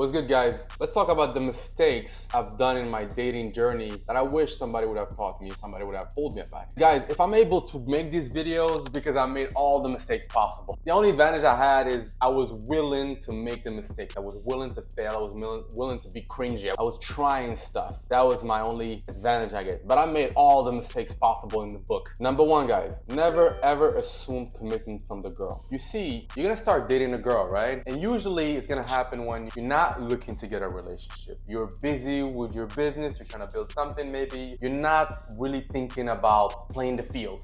What's good, guys? Let's talk about the mistakes I've done in my dating journey that I wish somebody would have taught me, somebody would have told me about it. Guys, if I'm able to make these videos because I made all the mistakes possible. The only advantage I had is I was willing to make the mistakes. I was willing to fail. I was willing to be cringy. I was trying stuff. That was my only advantage, I guess. But I made all the mistakes possible in the book. Number one, guys, never ever assume commitment from the girl. You see, you're gonna start dating a girl, right? And usually it's gonna happen when you're not looking to get a relationship. You're busy with your business, you're trying to build something maybe. You're not really thinking about playing the field.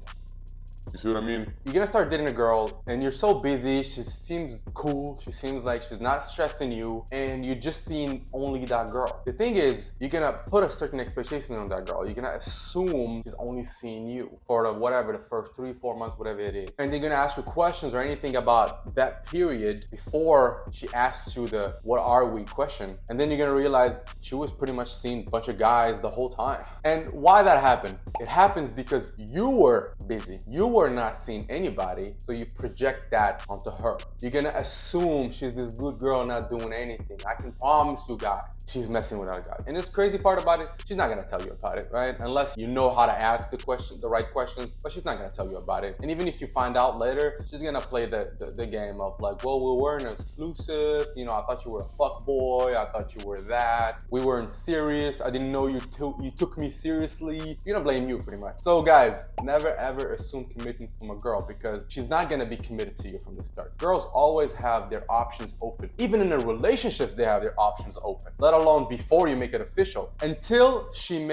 You see what I mean? You're gonna start dating a girl and you're so busy, she seems cool, she seems like she's not stressing you, and you're just seeing only that girl. The thing is, you're gonna put a certain expectation on that girl. You're gonna assume she's only seeing you for the first 3-4 months, whatever it is. And you're gonna ask her questions or anything about that period before she asks you the "what are we" question. And then you're gonna realize she was pretty much seeing a bunch of guys the whole time. And why that happened? It happens because you were busy. You were not seeing anybody, so you project that onto her. You're gonna assume she's this good girl not doing anything. I can promise you guys, she's messing with other guys. And this crazy part about it, she's not gonna tell you about it, right? Unless you know how to ask the right questions, but she's not gonna tell you about it. And even if you find out later, she's gonna play the game of like, well, we weren't exclusive, you know, I thought you were a fuck boy, I thought you were that, we weren't serious, I didn't know you took me seriously. You're gonna blame you pretty much. So guys, never ever assume commitment from a girl because she's not gonna be committed to you from the start. Girls always have their options open. Even in their relationships, they have their options open, let alone before you make it official. Until she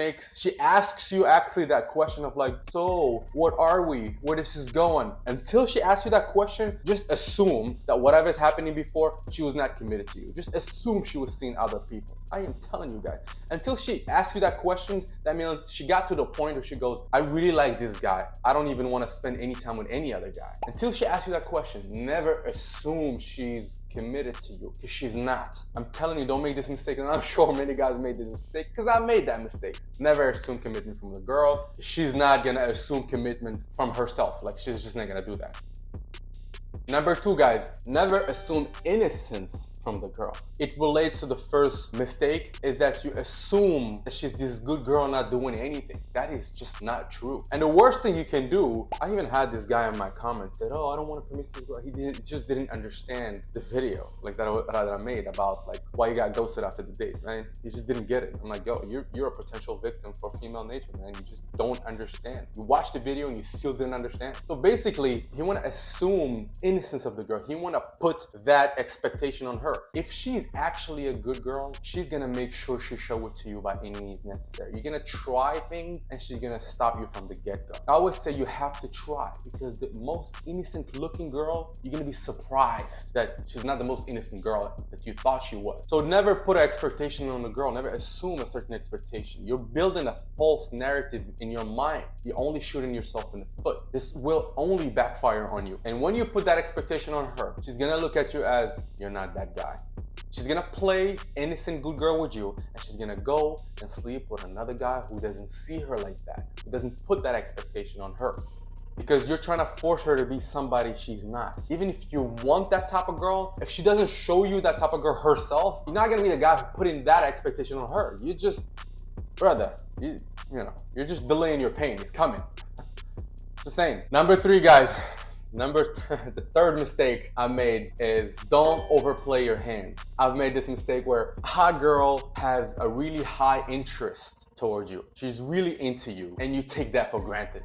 asks you actually that question of like, so what are we? Where this is going? Until she asks you that question, just assume that whatever is happening before, she was not committed to you. Just assume she was seeing other people. I am telling you guys. Until she asks you that questions, that means she got to the point where she goes, I really like this guy. I don't even want to spend any time with any other guy. Until she asks you that question, never assume she's committed to you, because she's not. I'm telling you, don't make this mistake, and I'm sure many guys made this mistake because I made that mistake. Never assume commitment from the girl. She's not gonna assume commitment from herself. Like, she's just not gonna do that. Number two, guys, never assume innocence from the girl. It relates to the first mistake, is that you assume that she's this good girl not doing anything. That is just not true. And the worst thing you can do, I even had this guy in my comments said, oh, I don't want to promiscuous girl. He just didn't understand the video like that I made about like why you got ghosted after the date, right? He just didn't get it. I'm like, yo, you're a potential victim for female nature, man. You just don't understand. You watched the video and you still didn't understand. So basically, you want to assume innocence of the girl. You want to put that expectation on her. If she's actually a good girl, she's gonna make sure she show it to you by any means necessary. You're gonna try things and she's gonna stop you from the get-go. I always say you have to try, because the most innocent looking girl, you're gonna be surprised that she's not the most innocent girl that you thought she was. So never put an expectation on a girl, never assume a certain expectation. You're building a false narrative in your mind. You're only shooting yourself in the foot. This will only backfire on you. And when you put that expectation on her, she's gonna look at you as, you're not that guy. She's gonna play innocent good girl with you, and she's gonna go and sleep with another guy who doesn't see her like that, who doesn't put that expectation on her. Because you're trying to force her to be somebody she's not. Even if you want that type of girl, if she doesn't show you that type of girl herself, you're not gonna be the guy putting that expectation on her. You just, brother, you know, you're just delaying your pain. It's coming. Just saying. Number three, guys. The third mistake I made is don't overplay your hands. I've made this mistake where a hot girl has a really high interest towards you. She's really into you, and you take that for granted.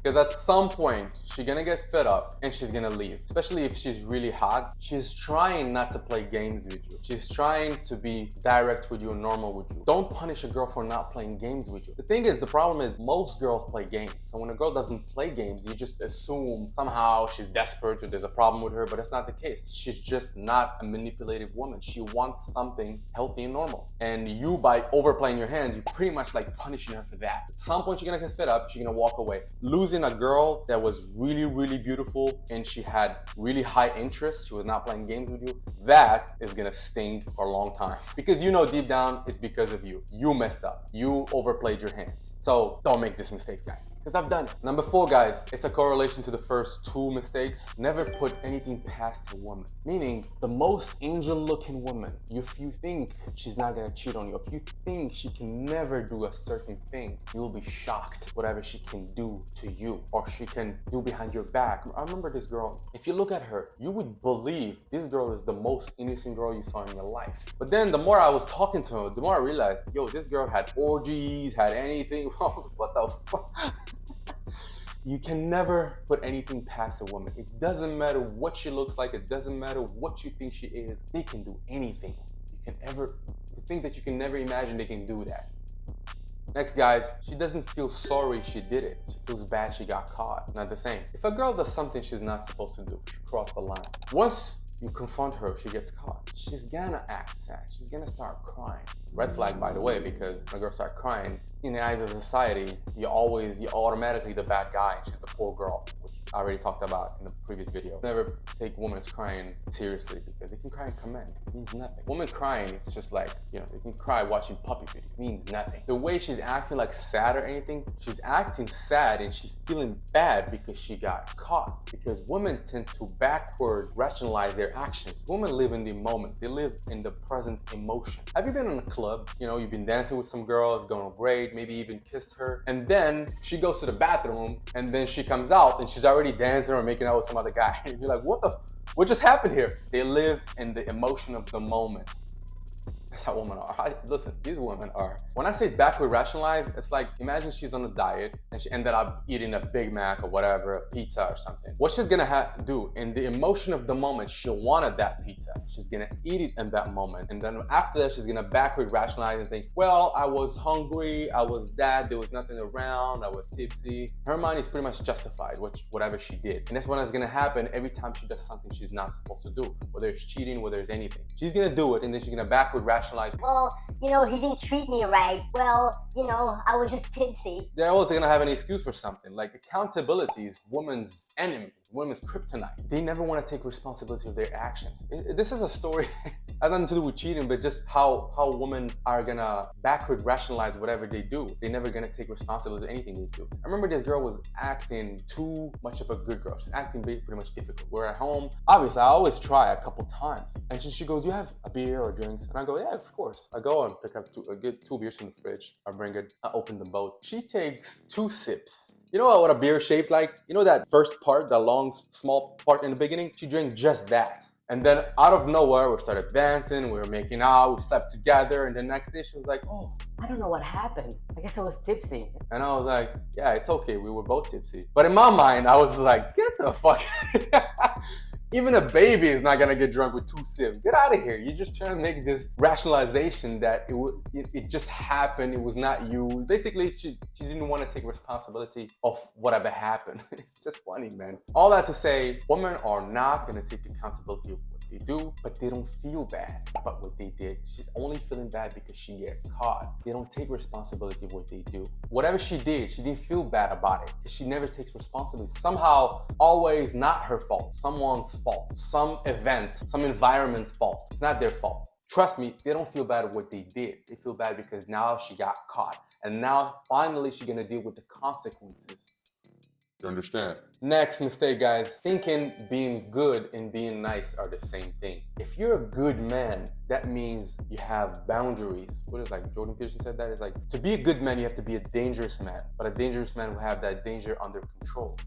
Because at some point, she's gonna get fed up and she's gonna leave. Especially if she's really hot. She's trying not to play games with you. She's trying to be direct with you and normal with you. Don't punish a girl for not playing games with you. The thing is, the problem is most girls play games. So when a girl doesn't play games, you just assume somehow she's desperate or there's a problem with her, but that's not the case. She's just not a manipulative woman. She wants something healthy and normal. And you, by overplaying your hands, you pretty much like punishing her for that. At some point, you're gonna get fed up, she's gonna walk away. Losing a girl that was really, really beautiful and she had really high interest, she was not playing games with you, that is gonna sting for a long time. Because you know deep down it's because of you. You messed up. You overplayed your hands. So don't make this mistake, guys. because I've done it. Number 4, guys, it's a correlation to the first 2 mistakes. Never put anything past a woman. Meaning, the most angel-looking woman, if you think she's not gonna cheat on you, if you think she can never do a certain thing, you'll be shocked whatever she can do to you or she can do behind your back. I remember this girl. If you look at her, you would believe this girl is the most innocent girl you saw in your life. But then the more I was talking to her, the more I realized, yo, this girl had orgies, had anything. What the fuck? You can never put anything past a woman. It doesn't matter what she looks like. It doesn't matter what you think she is. They can do anything. You think that you can never imagine they can do that. Next, guys, she doesn't feel sorry she did it. She feels bad she got caught. Not the same. If a girl does something she's not supposed to do, she crossed the line. Once you confront her, she gets caught. She's gonna act sad. She's gonna start crying. Red flag, by the way, because when a girl starts crying, in the eyes of society, you're automatically the bad guy and she's the poor girl, which I already talked about in the previous video. Never take women's crying seriously because they can cry and command. It means nothing. Women crying, it's just like, you know, they can cry watching puppy videos. It means nothing. The way she's acting like sad or anything, she's acting sad and she's feeling bad because she got caught. Because women tend to backward rationalize their actions. Women live in the moment. They live in the present emotion. Have you been in a club? You know, you've been dancing with some girl, it's going great, maybe even kissed her, and then she goes to the bathroom and then she comes out and she's already dancing or making out with some other guy. And you're like, what just happened here? They live in the emotion of the moment. That's how women are. Listen, these women are. When I say backward rationalize, it's like, imagine she's on a diet and she ended up eating a Big Mac or whatever, a pizza or something. What she's gonna do, in the emotion of the moment, she wanted that pizza. She's gonna eat it in that moment. And then after that, she's gonna backward rationalize and think, well, I was hungry, I was that, there was nothing around, I was tipsy. Her mind is pretty much justified, whatever she did. And that's what is gonna happen every time she does something she's not supposed to do, whether it's cheating, whether it's anything. She's gonna do it and then she's gonna backward rationalize. Well, you know, he didn't treat me right. Well, you know, I was just tipsy. They're always gonna have an excuse for something. Like, accountability is women's enemy, women's kryptonite. They never want to take responsibility of their actions. This is a story has nothing to do with cheating, but just how women are gonna backward rationalize whatever they do. They're never gonna take responsibility of anything they do. I remember this girl was acting too much of a good girl. She's acting pretty much difficult. We're at home. Obviously, I always try a couple times. And she goes, do you have a beer or drinks? And I go, yeah, of course. I go and pick up get 2 beers from the fridge. I bring it. I open them both. She takes 2 sips. You know what a beer shaped like? You know that first part, that long, small part in the beginning? She drank just that. And then out of nowhere, we started dancing, we were making out, we slept together, and the next day she was like, oh, I don't know what happened. I guess I was tipsy. And I was like, yeah, it's okay, we were both tipsy. But in my mind, I was like, get the fuck Even a baby is not gonna get drunk with 2 sips. Get out of here. You're just trying to make this rationalization that it just happened. It was not you. Basically, she didn't want to take responsibility of whatever happened. It's just funny, man. All that to say, women are not gonna take accountability of what they do, but they don't feel bad about what they did. She's only feeling bad because she got caught. They don't take responsibility of what they do. Whatever she did, she didn't feel bad about it because she never takes responsibility. Somehow, always not her fault. Someone's fault. Some event, some environment's fault. It's not their fault. Trust me, they don't feel bad at what they did. They feel bad because now she got caught. And now, finally, she's gonna deal with the consequences. You understand? Next mistake, guys. Thinking being good and being nice are the same thing. If you're a good man, that means you have boundaries. What is like Jordan Peterson said that? It's like, to be a good man, you have to be a dangerous man. But a dangerous man will have that danger under control.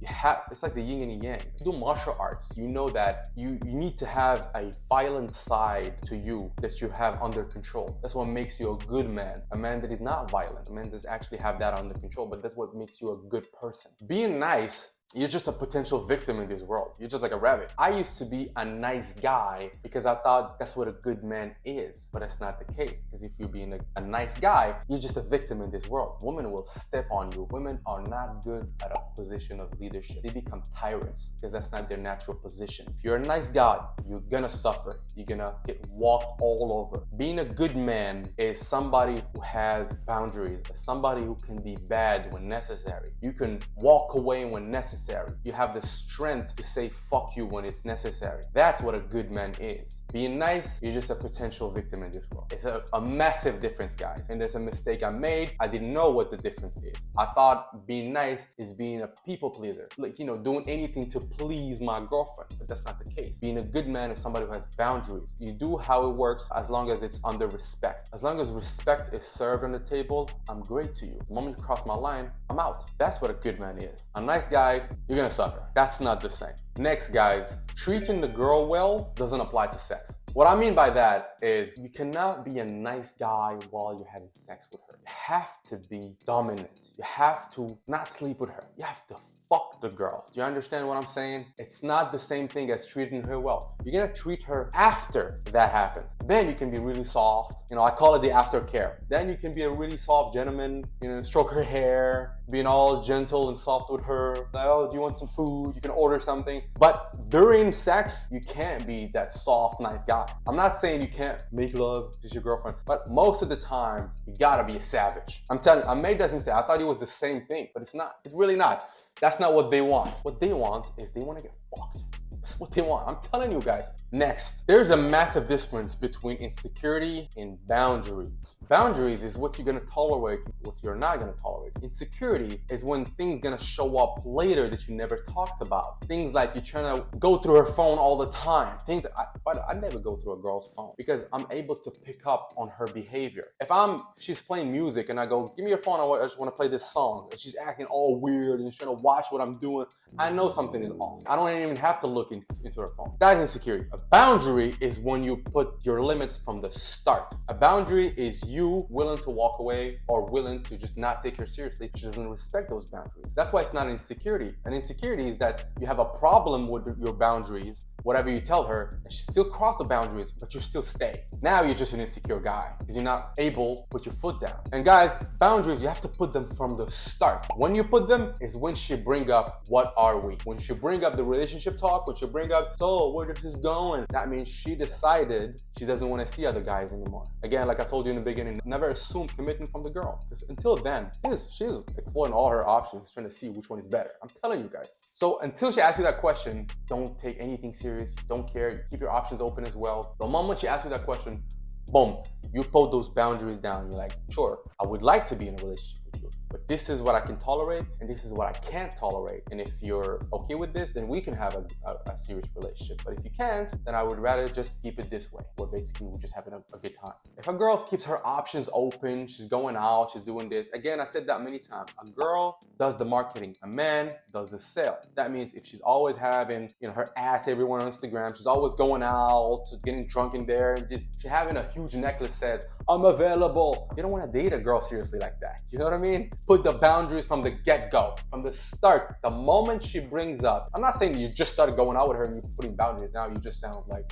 It's like the yin and the yang. If you do martial arts, you know that you need to have a violent side to you that you have under control. That's what makes you a good man. A man that is not violent. A man that actually have that under control, but that's what makes you a good person. Being nice, you're just a potential victim in this world. You're just like a rabbit. I used to be a nice guy because I thought that's what a good man is, but that's not the case. Because if you're being a nice guy, you're just a victim in this world. Women will step on you. Women are not good at a position of leadership. They become tyrants because that's not their natural position. If you're a nice guy, you're gonna suffer. You're gonna get walked all over. Being a good man is somebody who has boundaries, somebody who can be bad when necessary. You can walk away when necessary. necessary. You have the strength to say fuck you when it's necessary. That's what a good man is. Being nice, you're just a potential victim in this world. It's a massive difference, guys. And there's a mistake I made. I didn't know what the difference is. I thought being nice is being a people pleaser. Like, you know, doing anything to please my girlfriend. But that's not the case. Being a good man is somebody who has boundaries. You do how it works as long as it's under respect. As long as respect is served on the table, I'm great to you. The moment you cross my line, I'm out. That's what a good man is. A nice guy, you're gonna suffer. That's not the same. Next, guys, treating the girl well doesn't apply to sex. What I mean by that is you cannot be a nice guy while you're having sex with her. You have to be dominant. You have to not sleep with her. You have to fuck the girl. Do you understand what I'm saying? It's not the same thing as treating her well. You're gonna treat her after that happens. Then you can be really soft. You know, I call it the aftercare. Then you can be a really soft gentleman, you know, stroke her hair, being all gentle and soft with her. Like, oh, do you want some food? You can order something. But during sex, you can't be that soft, nice guy. I'm not saying you can't make love to your girlfriend, but most of the times, you gotta be a savage. I'm telling you, I made that mistake. I thought it was the same thing, but it's not. It's really not. That's not what they want. What they want is they want to get fucked. That's what they want. I'm telling you guys. Next, there's a massive difference between insecurity and boundaries. Boundaries is what you're gonna tolerate, what you're not gonna tolerate. Insecurity is when things gonna show up later that you never talked about. Things like you're trying to go through her phone all the time. Things but I never go through a girl's phone because I'm able to pick up on her behavior. If she's playing music and I go, give me your phone, I just want to play this song, and she's acting all weird and she's trying to watch what I'm doing, I know something is off. I don't even have to look into her phone. That's insecurity. A boundary is when you put your limits from the start. A boundary is you willing to walk away or willing to just not take her seriously if she doesn't respect those boundaries. That's why it's not insecurity. An insecurity is that you have a problem with your boundaries, whatever you tell her, and she still cross the boundaries, but you still stay. Now you're just an insecure guy because you're not able to put your foot down. And guys, boundaries, you have to put them from the start. When you put them is when she bring up, what are we? When she bring up the relationship talk, when she bring up, so where this is going, that means she decided she doesn't want to see other guys anymore. Again, like I told you in the beginning, never assume commitment from the girl, because until then, she's exploring all her options, trying to see which one is better. I'm telling you guys. So until she asks you that question, don't take anything serious. Don't care. Keep your options open as well. The moment she asks you that question, boom, you put those boundaries down. You're like, sure, I would like to be in a relationship with you, but this is what I can tolerate and this is what I can't tolerate. And if you're okay with this, then we can have a serious relationship. But if you can't, then I would rather just keep it this way, where basically we're just having a good time. If a girl keeps her options open, she's going out, she's doing this. Again, I said that many times. A girl does the marketing. A man does the sale. That means if she's always having, you know, her ass everywhere on Instagram, she's always going out, getting drunk in there, and just she's having a huge necklace says, I'm available. You don't want to date a girl seriously like that. You know what I mean? Put the boundaries from the get-go, from the start. The moment she brings up, I'm not saying you just started going out with her and you're putting boundaries. Now you just sound like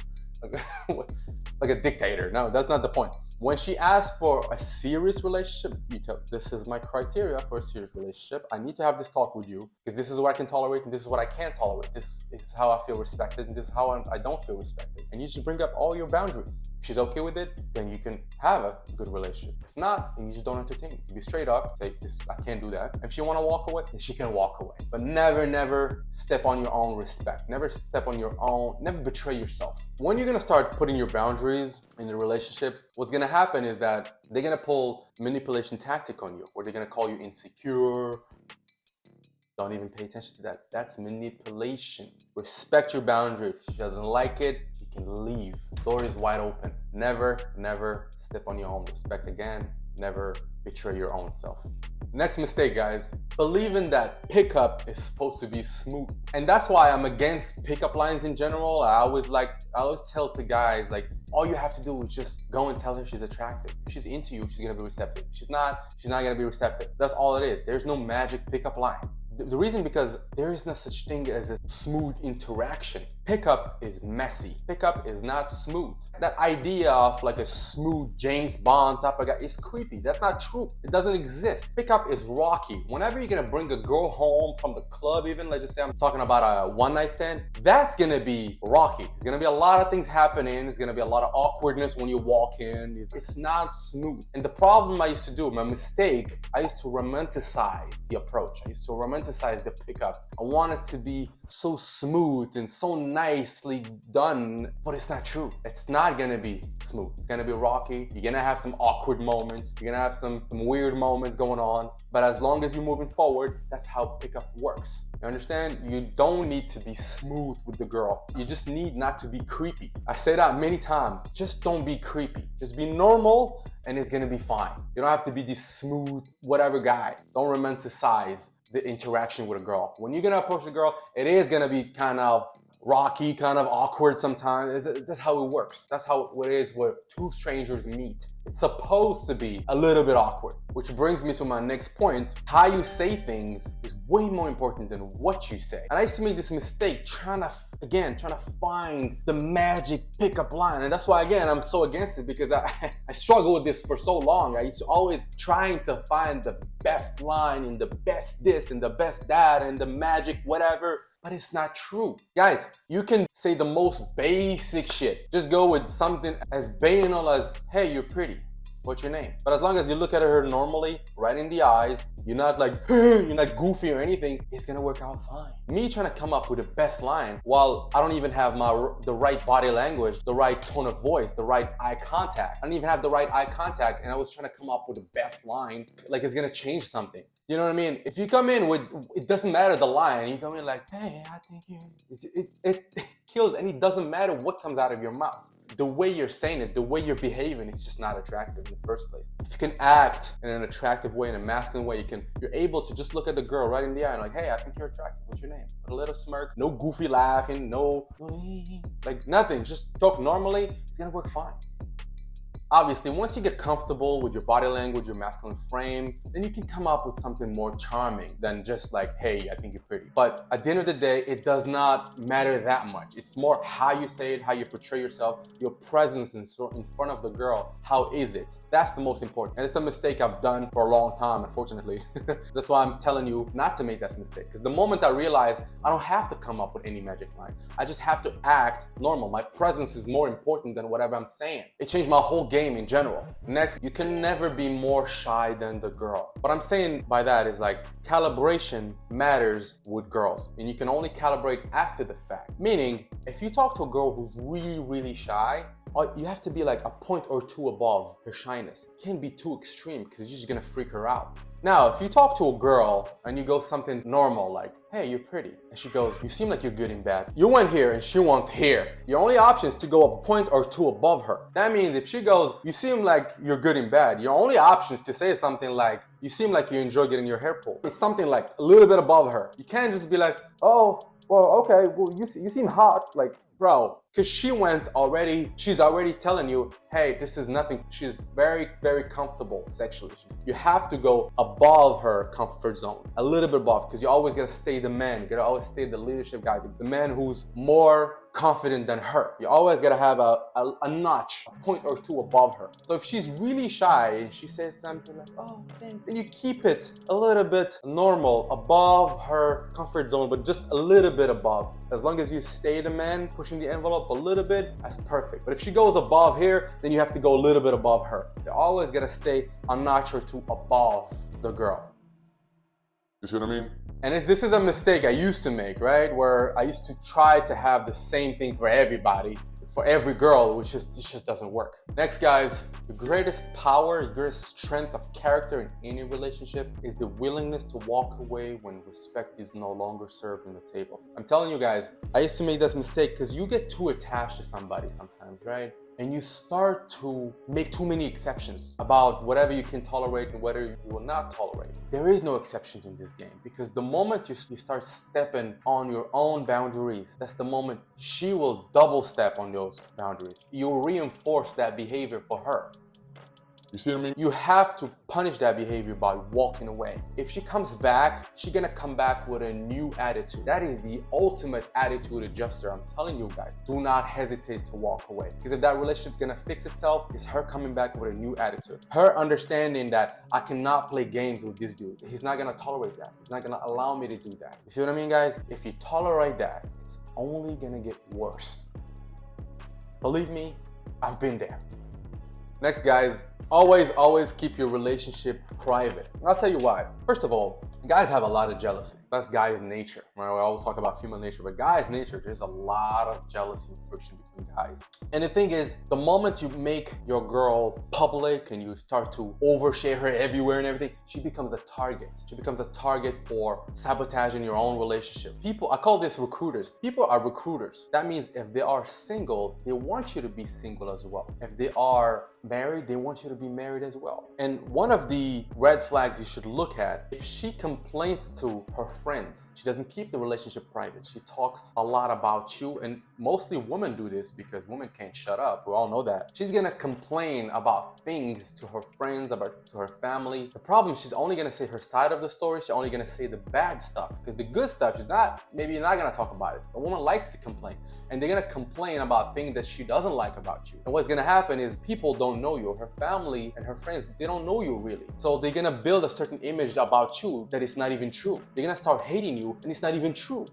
a dictator. No, that's not the point. When she asks for a serious relationship, you tell, this is my criteria for a serious relationship. I need to have this talk with you because this is what I can tolerate and this is what I can't tolerate. This is how I feel respected and this is how I don't feel respected. And you should bring up all your boundaries. If she's okay with it, then you can have a good relationship. If not, then you just don't entertain it. You be straight up, say, I can't do that. If she want to walk away, then she can walk away. But never step on your own respect. Never step on your own, never betray yourself. When you're gonna start putting your boundaries in the relationship, what's gonna happen is that they're gonna pull manipulation tactic on you, or they're gonna call you insecure. Don't even pay attention to that. That's manipulation. Respect your boundaries. If she doesn't like it, she can leave. Door is wide open. Never step on your own respect again. Never betray your own self. Next mistake, guys, believing that pickup is supposed to be smooth. And that's why I'm against pickup lines in general. I always tell to guys, like, all you have to do is just go and tell her she's attractive. If she's into you, she's gonna be receptive. If she's not gonna be receptive. That's all it is. There's no magic pickup line. The reason because there is no such thing as a smooth interaction. pickup is messy. Pickup is not smooth. That idea of like a smooth James Bond type of guy is creepy. That's not true. It doesn't exist. Pickup is rocky. Whenever you're gonna bring a girl home from the club, even let's just say I'm talking about a one night stand, that's gonna be rocky. There's gonna be a lot of things happening. There's gonna be a lot of awkwardness when you walk in. It's not smooth. And the problem I used to do, my mistake, I used to romanticize the approach. I used to romanticize the pickup. I want it to be so smooth and so nicely done, but it's not true. It's not gonna be smooth. It's gonna be rocky. You're gonna have some awkward moments. You're gonna have some weird moments going on. But as long as you're moving forward, that's how pickup works. You understand? You don't need to be smooth with the girl. You just need not to be creepy. I say that many times. Just don't be creepy. Just be normal and it's gonna be fine. You don't have to be this smooth, whatever guy. Don't romanticize the interaction with a girl. When you're gonna approach a girl, it is gonna be kind of rocky, kind of awkward sometimes. That's how it works. That's how it is where two strangers meet. It's supposed to be a little bit awkward, which brings me to my next point. How you say things is way more important than what you say. And I used to make this mistake trying to find the magic pickup line. And that's why, again, I'm so against it, because I struggled with this for so long. I used to always trying to find the best line and the best this and the best that and the magic whatever. But it's not true. Guys, you can say the most basic shit. Just go with something as banal as, hey, you're pretty. What's your name? But as long as you look at her normally, right in the eyes, you're not like, you're not goofy or anything, it's gonna work out fine. Me trying to come up with the best line while I don't even have the right body language, the right tone of voice, the right eye contact. I don't even have the right eye contact, and I was trying to come up with the best line, like it's gonna change something. You know what I mean? If you come in with, it doesn't matter the line, you come in like, hey, I think you, it kills, and it doesn't matter what comes out of your mouth. The way you're saying it, the way you're behaving, it's just not attractive in the first place. If you can act in an attractive way, in a masculine way, you're able to just look at the girl right in the eye and like, hey, I think you're attractive. What's your name? With a little smirk, no goofy laughing, no, like nothing. Just talk normally. It's gonna work fine. Obviously, once you get comfortable with your body language, your masculine frame, then you can come up with something more charming than just like, hey, I think you're pretty. But at the end of the day, it does not matter that much. It's more how you say it, how you portray yourself, your presence in front of the girl. How is it? That's the most important. And it's a mistake I've done for a long time, unfortunately. That's why I'm telling you not to make that mistake. Because the moment I realize I don't have to come up with any magic line, I just have to act normal. My presence is more important than whatever I'm saying. It changed my whole game in general. Next, you can never be more shy than the girl. What I'm saying by that is like calibration matters with girls, and you can only calibrate after the fact. Meaning, if you talk to a girl who's really shy, you have to be like a point or two above her shyness. It can't be too extreme because you're just gonna freak her out. Now, if you talk to a girl and you go something normal like, hey, you're pretty, and she goes, you seem like you're good and bad. You went here and she went here. Your only option is to go a point or two above her. That means if she goes, you seem like you're good and bad, your only option is to say something like, you seem like you enjoy getting your hair pulled. It's something like a little bit above her. You can't just be like, oh, well, okay, well, you seem hot. Like, bro, because she's already telling you, hey, this is nothing. She's very comfortable sexually. You have to go above her comfort zone, a little bit above, because you always gotta stay the man. You gotta always stay the leadership guy, the man who's more confident than her. You always gotta have a notch, a point or two above her. So if she's really shy and she says something like, oh, thanks, then you keep it a little bit normal, above her comfort zone, but just a little bit above. As long as you stay the man, pushing the envelope a little bit, that's perfect. But if she goes above here, then you have to go a little bit above her. You always gotta stay a notch or two above the girl. You see what I mean? And this is a mistake I used to make, right? Where I used to try to have the same thing for everybody, for every girl, which it just doesn't work. Next, guys, the greatest power, the greatest strength of character in any relationship is the willingness to walk away when respect is no longer served on the table. I'm telling you guys, I used to make this mistake because you get too attached to somebody sometimes, right? And you start to make too many exceptions about whatever you can tolerate and whether you will not tolerate. There is no exceptions in this game, because the moment you start stepping on your own boundaries, that's the moment she will double step on those boundaries. You'll reinforce that behavior for her. You see what I mean? You have to punish that behavior by walking away. If she comes back, she's gonna come back with a new attitude. That is the ultimate attitude adjuster. I'm telling you guys, do not hesitate to walk away. Because if that relationship's gonna fix itself, it's her coming back with a new attitude. Her understanding that I cannot play games with this dude. He's not gonna tolerate that. He's not gonna allow me to do that. You see what I mean, guys? If you tolerate that, it's only gonna get worse. Believe me, I've been there. Next, guys, always keep your relationship private. And I'll tell you why. First of all, guys have a lot of jealousy. That's guys' nature. Right? We always talk about female nature, but guys' nature, there's a lot of jealousy and friction between guys. And the thing is, the moment you make your girl public and you start to overshare her everywhere and everything, she becomes a target. She becomes a target for sabotaging your own relationship. People, I call this recruiters. People are recruiters. That means if they are single, they want you to be single as well. If they are married, they want you to be married as well. And one of the red flags you should look at, if she complains to her friends, she doesn't keep the relationship private. She talks a lot about you, and mostly women do this because women can't shut up. We all know that. She's gonna complain about things to her friends, to her family. The problem is she's only gonna say her side of the story. She's only gonna say the bad stuff, because the good stuff, maybe you're not gonna talk about it. A woman likes to complain, and they're gonna complain about things that she doesn't like about you. And what's gonna happen is people don't know you. Her family and her friends, they don't know you really. So they're gonna build a certain image about you that is not even true. They're gonna start hating you, and it's not even true.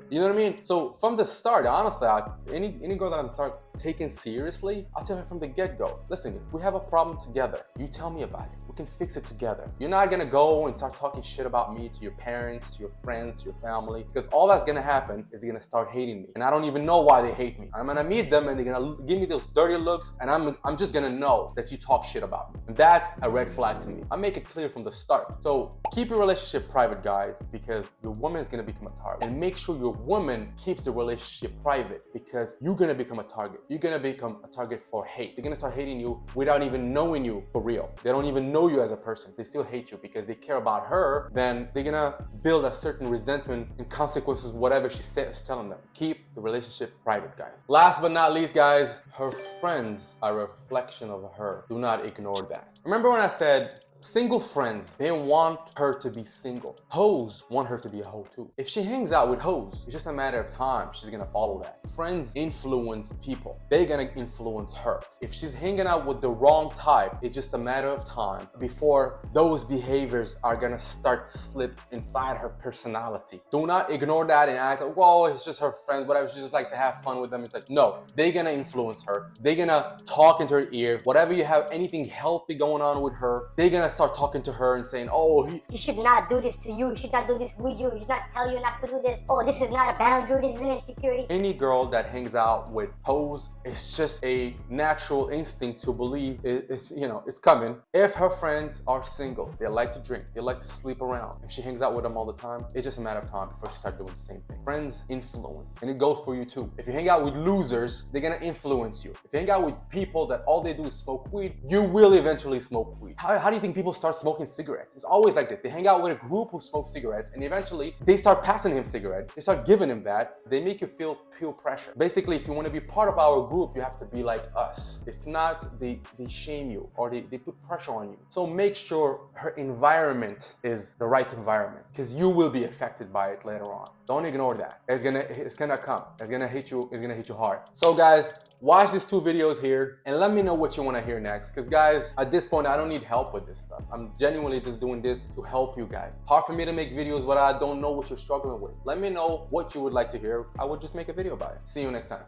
You know what I mean? So from the start, honestly, any girl that I'm start taking seriously, I'll tell her from the get-go, listen, if we have a problem together, you tell me about it. We can fix it together. You're not gonna go and start talking shit about me to your parents, to your friends, to your family, because all that's gonna happen is they're gonna start hating me. And I don't even know why they hate me. I'm gonna meet them and they're gonna give me those dirty looks, and I'm just gonna know that you talk shit about me. And that's a red flag to me. I make it clear from the start. So keep your relationship private, guys, because your woman is gonna become a target. And make sure your woman keeps the relationship private, because you're gonna become a target. You're gonna become a target for hate. They're gonna start hating you without even knowing you for real. They don't even know you as a person. They still hate you because they care about her. Then they're gonna build a certain resentment and consequences, whatever she says, telling them. Keep the relationship private, guys. Last but not least, guys, her friends are a reflection of her. Do not ignore that. Remember when I said single friends, they want her to be single. Hoes want her to be a hoe too. If she hangs out with hoes, it's just a matter of time she's gonna follow that. Friends influence people. They're gonna influence her. If she's hanging out with the wrong type, it's just a matter of time before those behaviors are gonna start to slip inside her personality. Do not ignore that and act like, well, it's just her friends, whatever, she just likes to have fun with them. It's like, no, they're gonna influence her. They're gonna talk into her ear. Whatever you have, anything healthy going on with her, they're gonna start talking to her and saying, oh, he should not do this to you. He should not do this with you. He should not tell you not to do this. Oh, this is not a boundary. This is an insecurity. Any girl that hangs out with hoes, it's just a natural instinct to believe it's coming. If her friends are single, they like to drink, they like to sleep around, and she hangs out with them all the time, it's just a matter of time before she starts doing the same thing. Friends influence, and it goes for you too. If you hang out with losers, they're gonna influence you. If you hang out with people that all they do is smoke weed, you will eventually smoke weed. How do you think people start smoking cigarettes? It's always like this. They hang out with a group who smoke cigarettes, and eventually they start passing him cigarettes. They start giving him that. They make you feel peer pressure. Basically, if you want to be part of our group, you have to be like us. If not, they shame you, or they put pressure on you. So make sure her environment is the right environment, because you will be affected by it later on. Don't ignore that. It's gonna come. It's gonna hit you. It's gonna hit you hard. So guys, watch these 2 videos here and let me know what you want to hear next, because guys, at this point I don't need help with this stuff. I'm genuinely just doing this to help you guys. Hard for me to make videos but I don't know what you're struggling with. Let me know what you would like to hear. I would just make a video about it. See you next time.